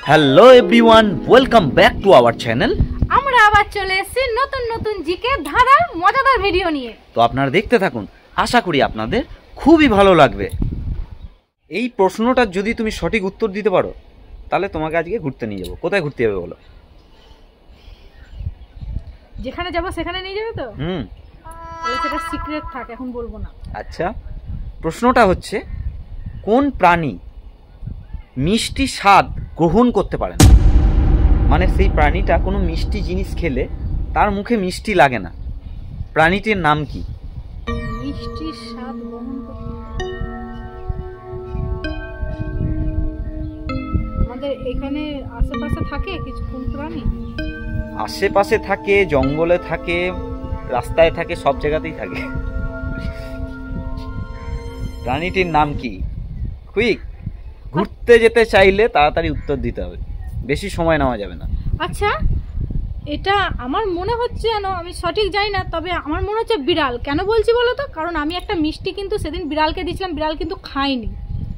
Hello everyone, welcome back to our channel. আমরা আবার চলে এসেছি নতুন নতুন জিকে ধাঁধার মজাদার ভিডিও নিয়ে। তো আপনারা দেখতে থাকুন, আশা করি আপনাদের খুবই ভালো লাগবে। এই প্রশ্নটার যদি তুমি সঠিক উত্তর দিতে পারো তাহলে তোমাকে আজকে ঘুরতে নিয়ে যাবো। কোথায় ঘুরতে যাবে বলো? যেখানে যাব সেখানে নিয়ে যাবে তো? সেটা সিক্রেট থাক, এখন বলবো না। আচ্ছা, প্রশ্নটা হচ্ছে কোন প্রাণী মিষ্টি স্বাদ গ্রহণ করতে পারে না? মানে সেই প্রাণীটা কোনো মিষ্টি জিনিস খেলে তার মুখে মিষ্টি লাগে না। প্রাণীটির নাম কি? মিষ্টি স্বাদ গ্রহণ করতে আমাদের এখানে আশেপাশে থাকে কিছু কোন প্রাণী? আশেপাশে থাকে, জঙ্গলে থাকে, রাস্তায় থাকে, সব জায়গাতেই থাকে। প্রাণীটির নাম কি? কুইক, ঘুরতে যেতে চাইলে তাড়াতাড়ি উত্তর দিতে হবে, বেশি সময় নেওয়া যাবে না। আচ্ছা, এটা আমার মনে হচ্ছে যেন, আমি সঠিক জানি না, তবে আমার মনে হচ্ছে বিড়াল। কেন বলছি বলো তো? কারণ আমি একটা মিষ্টি কিন্তু সেদিন বিড়ালকে দিয়েছিলাম, বিড়াল কিন্তু খায়নি।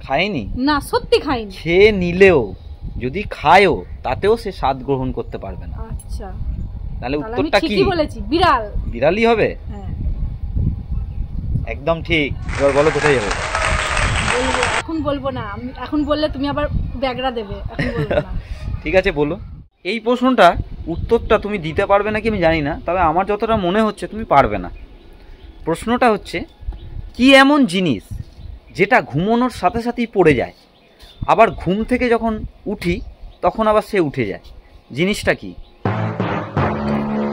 খায়নি? না, সত্যি খায়নি। খেয়ে নিলেও যদি খায়ও তাতেও সে স্বাদ গ্রহণ করতে পারবে না। আচ্ছা, তাহলে উত্তরটা কি? ঠিকই বলেছি, বিড়াল। বিড়ালই হবে? হ্যাঁ, একদম ঠিক। এবার বলো কোথায় যাবে? এখন বলবো না, আমি এখন বললে তুমি আবার ব্যাগরা দেবে, এখন বলবো না। ঠিক আছে, বলো। এই প্রশ্নটা উত্তরটা তুমি দিতে পারবে নাকি আমি জানি না, তবে আমার যতটা মনে হচ্ছে তুমি পারবে না। প্রশ্নটা হচ্ছে কি এমন জিনিস যেটা ঘুমানোর সাথে সাথেই পড়ে যায়, আবার ঘুম থেকে যখন উঠি তখন আবার সে উঠে যায়? জিনিসটা কি?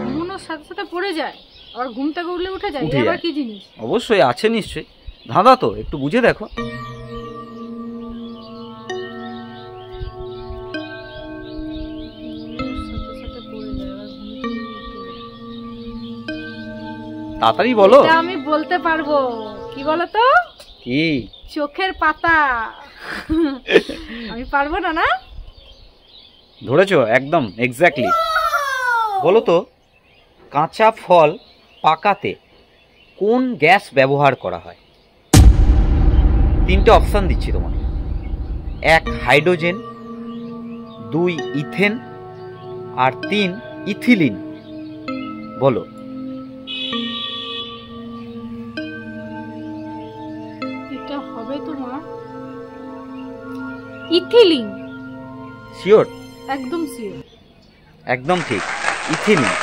ঘুমানোর সাথে সাথে পড়ে যায় আবার ঘুম থেকে উঠলে উঠে যায়, আবার কি জিনিস? অবশ্যই আছে, নিশ্চয়ই। ধাঁধা তো, একটু বুঝে দেখো। তাড়াতাড়ি বলো। আমি বলতে পারবো, কি বলো তো? কি? চোখের পাতা। আমি পারবো না? না, ধরেছো একদম এক্স্যাক্টলি। বলো তো, কাঁচা ফল পাকাতে কোন গ্যাস ব্যবহার করা হয়? তিনটে অপশন দিচ্ছি তোমাকে। 1 হাইড্রোজেন, 2 ইথেন, আর 3 ইথিলিন। বলো। এটা হবে তোমার ইথিলিন। শিওর? একদম শিওর। একদম ঠিক, ইথিলিন।